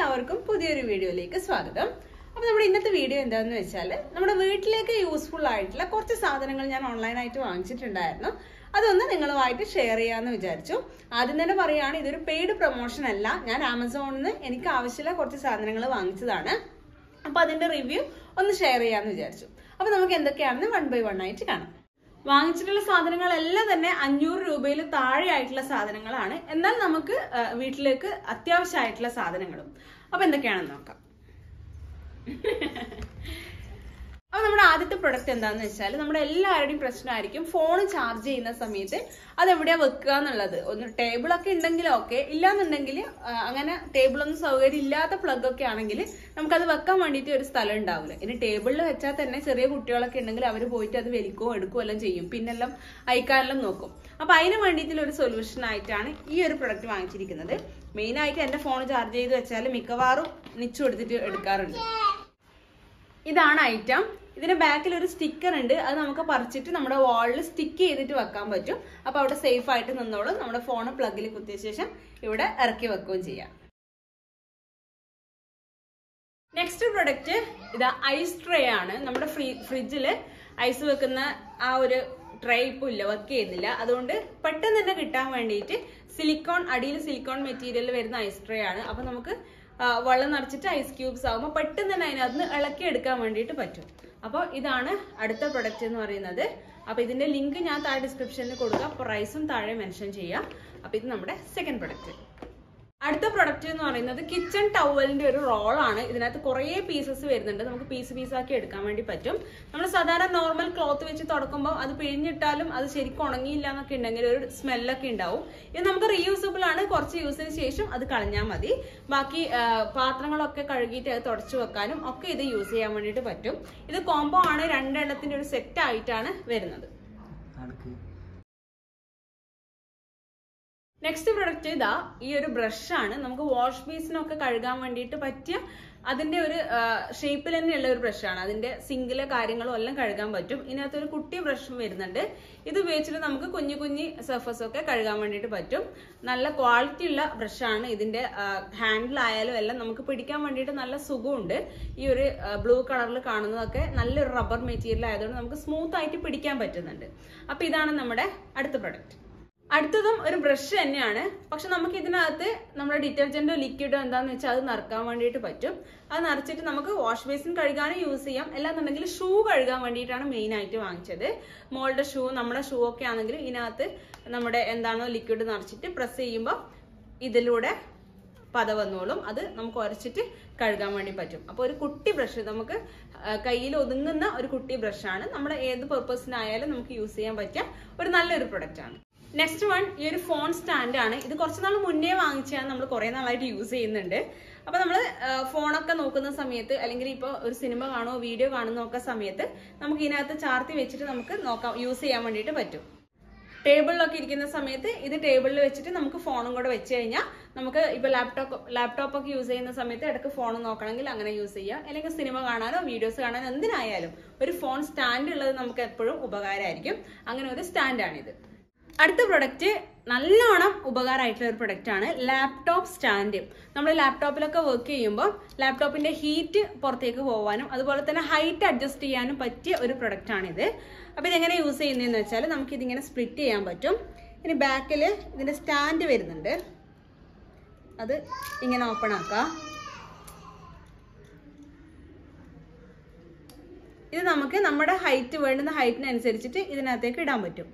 എല്ലാവർക്കും പുതിയൊരു വീഡിയോയിലേക്ക് സ്വാഗതം. അപ്പോൾ നമ്മുടെ ഇന്നത്തെ വീഡിയോ എന്താണെന്ന് വെച്ചാൽ നമ്മുടെ വീട്ടിലേക്ക് യൂസ്ഫുൾ ആയിട്ടുള്ള കുറച്ച് സാധനങ്ങൾ ഞാൻ ഓൺലൈനായിട്ട് വാങ്ങിച്ചിട്ടുണ്ടായിരുന്നു. അതൊന്ന് നിങ്ങളുമായിട്ട് ഷെയർ ചെയ്യാമെന്ന് വിചാരിച്ചു. ആദ്യം തന്നെ പറയുകയാണ്, ഇതൊരു പെയ്ഡ് പ്രൊമോഷൻ അല്ല. ഞാൻ ആമസോണിൽ നിന്ന് എനിക്ക് ആവശ്യമുള്ള കുറച്ച് സാധനങ്ങൾ വാങ്ങിച്ചതാണ്. അപ്പോൾ അതിന്റെ റിവ്യൂ ഒന്ന് ഷെയർ ചെയ്യാമെന്ന് വിചാരിച്ചു. അപ്പോൾ നമുക്ക് എന്തൊക്കെയാണെന്ന് 1 by 1 ആയിട്ട് കാണാം. വാങ്ങിച്ചിട്ടുള്ള സാധനങ്ങളെല്ലാം തന്നെ 500 രൂപയിൽ താഴെ ആയിട്ടുള്ള സാധനങ്ങളാണ്. എന്നാൽ നമുക്ക് വീട്ടിലേക്ക് അത്യാവശ്യമായിട്ടുള്ള സാധനങ്ങളും. അപ്പൊ എന്തൊക്കെയാണെന്ന് നോക്കാം. അപ്പൊ നമ്മുടെ ആദ്യത്തെ പ്രൊഡക്റ്റ് എന്താണെന്ന് വെച്ചാൽ, നമ്മുടെ എല്ലാവരുടെയും പ്രശ്നമായിരിക്കും ഫോൺ ചാർജ് ചെയ്യുന്ന സമയത്ത് അതെവിടെയാ വെക്കുക എന്നുള്ളത്. ഒന്ന് ടേബിളൊക്കെ ഉണ്ടെങ്കിൽ ഓക്കെ, ഇല്ലാന്നുണ്ടെങ്കിൽ അങ്ങനെ ടേബിളൊന്നും സൗകര്യം ഇല്ലാത്ത പ്ലഗ് ഒക്കെ ആണെങ്കിൽ നമുക്കത് വെക്കാൻ വേണ്ടിയിട്ട് ഒരു സ്ഥലം ഉണ്ടാവില്ല. ഇനി ടേബിളിൽ വെച്ചാൽ തന്നെ ചെറിയ കുട്ടികളൊക്കെ ഉണ്ടെങ്കിൽ അവർ പോയിട്ട് അത് വലിക്കുകയോ എടുക്കുകയോ എല്ലാം ചെയ്യും, പിന്നെല്ലാം അയക്കാനെല്ലാം നോക്കും. അപ്പൊ അതിന് വേണ്ടിയിട്ടുള്ള ഒരു സൊല്യൂഷൻ ആയിട്ടാണ് ഈ ഒരു പ്രൊഡക്റ്റ് വാങ്ങിച്ചിരിക്കുന്നത്. മെയിൻ ആയിട്ട് എന്റെ ഫോൺ ചാർജ് ചെയ്ത് വെച്ചാൽ മിക്കവാറും നിച്ചു കൊടുത്തിട്ട് എടുക്കാറുണ്ട്. ഇതാണ് ഐറ്റം. ഇതിന്റെ ബാക്കിൽ ഒരു സ്റ്റിക്കർ ഉണ്ട്. അത് നമുക്ക് പറിച്ചിട്ട് നമ്മുടെ വാളിൽ സ്റ്റിക്ക് ചെയ്തിട്ട് വെക്കാൻ പറ്റും. അപ്പൊ അവിടെ സേഫ് ആയിട്ട് നിന്നോളും. നമ്മുടെ ഫോൺ പ്ലഗിൽ കുത്തിയ ശേഷം ഇവിടെ ഇറക്കി വെക്കുകയും ചെയ്യാം. നെക്സ്റ്റ് പ്രൊഡക്റ്റ് ഇതാ ഐസ് ട്രേ ആണ്. നമ്മുടെ ഫ്രിഡ്ജില് ഐസ് വെക്കുന്ന ആ ഒരു ട്രേ ഇപ്പൊ ഇല്ല, വർക്ക് ചെയ്യുന്നില്ല. അതുകൊണ്ട് പെട്ടെന്ന് തന്നെ കിട്ടാൻ വേണ്ടിയിട്ട് അടിയിൽ സിലിക്കോൺ മെറ്റീരിയൽ വരുന്ന ഐസ് ട്രേ ആണ്. അപ്പൊ നമുക്ക് വെള്ളം നിറച്ചിട്ട് ഐസ് ക്യൂബ്സ് ആകുമ്പോൾ പെട്ടെന്ന് തന്നെ അതിനകത്ത് ഇളക്കി എടുക്കാൻ വേണ്ടിയിട്ട് പറ്റും. അപ്പോൾ ഇതാണ് അടുത്ത പ്രൊഡക്റ്റ് എന്ന് പറയുന്നത്. അപ്പൊ ഇതിന്റെ ലിങ്ക് ഞാൻ താഴെ ഡിസ്ക്രിപ്ഷനിൽ കൊടുക്കാം, പ്രൈസും താഴെ മെൻഷൻ ചെയ്യാം. അപ്പൊ ഇത് നമ്മുടെ സെക്കൻഡ് പ്രൊഡക്റ്റ്. അടുത്ത പ്രൊഡക്റ്റ് എന്ന് പറയുന്നത് കിച്ചൺ ടവലിന്റെ ഒരു റോളാണ്. ഇതിനകത്ത് കുറേ പീസസ് വരുന്നുണ്ട്. നമുക്ക് പീസാക്കി എടുക്കാൻ വേണ്ടി പറ്റും. നമ്മൾ സാധാരണ നോർമൽ ക്ലോത്ത് വെച്ച് തുടക്കുമ്പോൾ അത് പിഴിഞ്ഞിട്ടാലും അത് ശരിക്കും ഉണങ്ങിയില്ല എന്നൊക്കെ ഉണ്ടെങ്കിൽ ഒരു സ്മെല്ലൊക്കെ ഉണ്ടാവും. ഇത് നമുക്ക് റീയൂസബിൾ ആണ്. കുറച്ച് യൂസിന് ശേഷം അത് കളഞ്ഞാൽ മതി. ബാക്കി പാത്രങ്ങളൊക്കെ കഴുകിയിട്ട് അത് തുടച്ചു വെക്കാനും ഒക്കെ ഇത് യൂസ് ചെയ്യാൻ വേണ്ടിയിട്ട് പറ്റും. ഇത് കോംബോ ആണ്. 2 എണ്ണത്തിന്റെ ഒരു സെറ്റ് ആയിട്ടാണ് വരുന്നത്. നെക്സ്റ്റ് പ്രൊഡക്റ്റ് ഇതാ ഈ ഒരു ബ്രഷാണ്. നമുക്ക് വാഷ് ബേസിനൊക്കെ കഴുകാൻ വേണ്ടിയിട്ട് പറ്റിയ അതിന്റെ ഒരു ഷേപ്പിൽ തന്നെയുള്ള ഒരു ബ്രഷാണ്. അതിന്റെ സിങ്കിലെ കാര്യങ്ങളും എല്ലാം കഴുകാൻ പറ്റും. ഇതിനകത്തൊരു കുട്ടി ബ്രഷും വരുന്നുണ്ട്. ഇത് ഉപയോഗിച്ചിട്ട് നമുക്ക് കുഞ്ഞു സർഫസ് ഒക്കെ കഴുകാൻ വേണ്ടിയിട്ട് പറ്റും. നല്ല ക്വാളിറ്റി ഉള്ള ബ്രഷാണ്. ഇതിന്റെ ഹാൻഡിലായാലും എല്ലാം നമുക്ക് പിടിക്കാൻ വേണ്ടിയിട്ട് നല്ല സുഖമുണ്ട്. ഈ ഒരു ബ്ലൂ കളറിൽ കാണുന്നതൊക്കെ നല്ലൊരു റബ്ബർ മെറ്റീരിയൽ ആയതുകൊണ്ട് നമുക്ക് സ്മൂത്ത് ആയിട്ട് പിടിക്കാൻ പറ്റുന്നുണ്ട്. അപ്പൊ ഇതാണ് നമ്മുടെ അടുത്ത പ്രൊഡക്റ്റ്. അടുത്തതും ഒരു ബ്രഷ് തന്നെയാണ്. പക്ഷെ നമുക്ക് ഇതിനകത്ത് നമ്മുടെ ഡിറ്റർജന്റോ ലിക്വിഡോ എന്താന്ന് വെച്ചാൽ അത് നിറക്കാൻ വേണ്ടിയിട്ട് പറ്റും. അത് നിറച്ചിട്ട് നമുക്ക് വാഷ് ബേസിൻ കഴുകാനും യൂസ് ചെയ്യാം. അല്ലാന്നുണ്ടെങ്കിൽ ഷൂ കഴുകാൻ വേണ്ടിയിട്ടാണ് മെയിൻ ആയിട്ട് വാങ്ങിച്ചത്. മോളുടെ ഷൂ, നമ്മുടെ ഷൂ ഒക്കെ ആണെങ്കിൽ ഇതിനകത്ത് നമ്മുടെ എന്താണോ ലിക്വിഡ് നിറച്ചിട്ട് പ്രസ് ചെയ്യുമ്പോൾ ഇതിലൂടെ പത വന്നോളും. അത് നമുക്ക് ഉരച്ചിട്ട് കഴുകാൻ വേണ്ടി പറ്റും. അപ്പോൾ ഒരു കുട്ടി ബ്രഷ്, നമുക്ക് കയ്യിൽ ഒതുങ്ങുന്ന ഒരു കുട്ടി ബ്രഷാണ്. നമ്മുടെ ഏത് പർപ്പസിനായാലും നമുക്ക് യൂസ് ചെയ്യാൻ പറ്റിയ ഒരു നല്ലൊരു പ്രൊഡക്റ്റ് ആണ്. നെക്സ്റ്റ് വൺ ഈ ഒരു ഫോൺ സ്റ്റാൻഡ് ആണ്. ഇത് കുറച്ച് നാൾ മുന്നേ വാങ്ങിച്ചാണ്. നമ്മൾ കുറെ നാളായിട്ട് യൂസ് ചെയ്യുന്നുണ്ട്. അപ്പൊ നമ്മൾ ഫോണൊക്കെ നോക്കുന്ന സമയത്ത്, അല്ലെങ്കിൽ ഇപ്പോൾ ഒരു സിനിമ കാണുമോ വീഡിയോ കാണുന്നൊക്കെ സമയത്ത് നമുക്ക് ഇതിനകത്ത് ചാർത്തി വെച്ചിട്ട് നമുക്ക് നോക്കാം, യൂസ് ചെയ്യാൻ വേണ്ടിയിട്ട് പറ്റും. ടേബിളിലൊക്കെ ഇരിക്കുന്ന സമയത്ത് ഇത് ടേബിളിൽ വെച്ചിട്ട് നമുക്ക് ഫോണും കൂടെ വെച്ച് കഴിഞ്ഞാൽ നമുക്ക് ഇപ്പൊ ലാപ്ടോപ്പ് ഒക്കെ യൂസ് ചെയ്യുന്ന സമയത്ത് ഇടയ്ക്ക് ഫോൺ നോക്കണമെങ്കിൽ അങ്ങനെ യൂസ് ചെയ്യാം. അല്ലെങ്കിൽ സിനിമ കാണാനോ വീഡിയോസ് കാണാനോ എന്തിനായാലും ഒരു ഫോൺ സ്റ്റാൻഡ് ഉള്ളത് നമുക്ക് എപ്പോഴും ഉപകാരമായിരിക്കും. അങ്ങനെ ഒരു സ്റ്റാൻഡാണിത്. അടുത്ത പ്രൊഡക്റ്റ് നല്ലോണം ഉപകാരമായിട്ടുള്ള ഒരു പ്രൊഡക്റ്റ് ആണ് ലാപ്ടോപ്പ് സ്റ്റാൻഡ്. നമ്മൾ ലാപ്ടോപ്പിലൊക്കെ വർക്ക് ചെയ്യുമ്പോൾ ലാപ്ടോപ്പിന്റെ ഹീറ്റ് പുറത്തേക്ക് പോകാനും അതുപോലെ തന്നെ ഹൈറ്റ് അഡ്ജസ്റ്റ് ചെയ്യാനും പറ്റിയ ഒരു പ്രൊഡക്റ്റ് ആണിത്. അപ്പൊ ഇതെങ്ങനെ യൂസ് ചെയ്യുന്നതെന്ന് വെച്ചാൽ നമുക്ക് ഇതിങ്ങനെ സ്പ്ലിറ്റ് ചെയ്യാൻ പറ്റും. ഇനി ബാക്കിൽ ഇതിന്റെ സ്റ്റാൻഡ് വരുന്നുണ്ട്. അത് ഇങ്ങനെ ഓപ്പൺ ആക്കാം. ഇത് നമുക്ക് നമ്മുടെ ഹൈറ്റ് വേണ്ടുന്ന ഹൈറ്റിനനുസരിച്ചിട്ട് ഇതിനകത്തേക്ക് ഇടാൻ പറ്റും.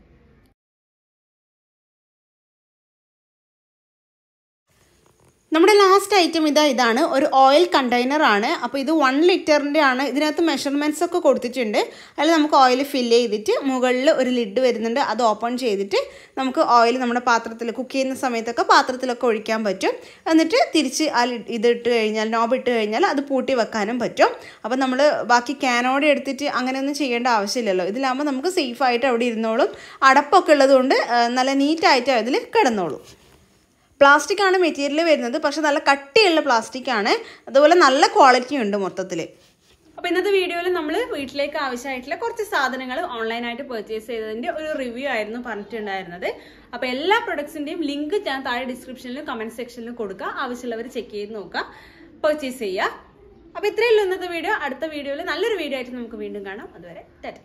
നമ്മുടെ ലാസ്റ്റ് ഐറ്റം ഇതാണ് ഒരു ഓയിൽ കണ്ടെയ്നർ ആണ്. അപ്പോൾ ഇത് 1 ലിറ്ററിൻ്റെ ആണ്. ഇതിനകത്ത് മെഷർമെൻറ്റ്സ് ഒക്കെ കൊടുത്തിട്ടുണ്ട്. അതിൽ നമുക്ക് ഓയിൽ ഫില്ല് ചെയ്തിട്ട് മുകളിൽ ഒരു ലിഡ് വരുന്നുണ്ട്. അത് ഓപ്പൺ ചെയ്തിട്ട് നമുക്ക് ഓയിൽ നമ്മുടെ പാത്രത്തിൽ കുക്ക് ചെയ്യുന്ന സമയത്തൊക്കെ പാത്രത്തിലൊക്കെ ഒഴിക്കാൻ പറ്റും. എന്നിട്ട് തിരിച്ച് ആ ഇതിട്ട് കഴിഞ്ഞാൽ, നോബ് ഇട്ട് കഴിഞ്ഞാൽ അത് പൂട്ടി വെക്കാനും പറ്റും. അപ്പോൾ നമ്മൾ ബാക്കി ക്യാനോടെ എടുത്തിട്ട് അങ്ങനെയൊന്നും ചെയ്യേണ്ട ആവശ്യമില്ലല്ലോ. ഇതിലാകുമ്പോൾ നമുക്ക് സേഫായിട്ട് അവിടെ ഇരുന്നോളും. അടപ്പൊക്കെ ഉള്ളതുകൊണ്ട് നല്ല നീറ്റായിട്ട് അതിൽ കിടന്നോളും. പ്ലാസ്റ്റിക് ആണ് മെറ്റീരിയൽ വരുന്നത്. പക്ഷെ നല്ല കട്ടിയുള്ള പ്ലാസ്റ്റിക് ആണ്. അതുപോലെ നല്ല ക്വാളിറ്റി ഉണ്ട് മൊത്തത്തിൽ. അപ്പോൾ ഇന്നത്തെ വീഡിയോയിൽ നമ്മൾ വീട്ടിലേക്ക് ആവശ്യമായിട്ടുള്ള കുറച്ച് സാധനങ്ങൾ ഓൺലൈനായിട്ട് പർച്ചേസ് ചെയ്തതിന്റെ ഒരു റിവ്യൂ ആയിരുന്നു പറഞ്ഞിട്ടുണ്ടായിരുന്നത്. അപ്പോൾ എല്ലാ പ്രൊഡക്ട്സിന്റെയും ലിങ്ക് ഞാൻ താഴെ ഡിസ്ക്രിപ്ഷനിലും കമന്റ് സെക്ഷനിലും കൊടുക്കാം. ആവശ്യമുള്ളവർ ചെക്ക് ചെയ്ത് നോക്കാം. പർച്ചേസ് ചെയ്യുക. അപ്പൊ ഇത്രയേ ഉള്ളൂ ഇന്നത്തെ വീഡിയോ. അടുത്ത വീഡിയോയിൽ നല്ലൊരു വീഡിയോ ആയിട്ട് നമുക്ക് വീണ്ടും കാണാം. അതുവരെ ടാറ്റ.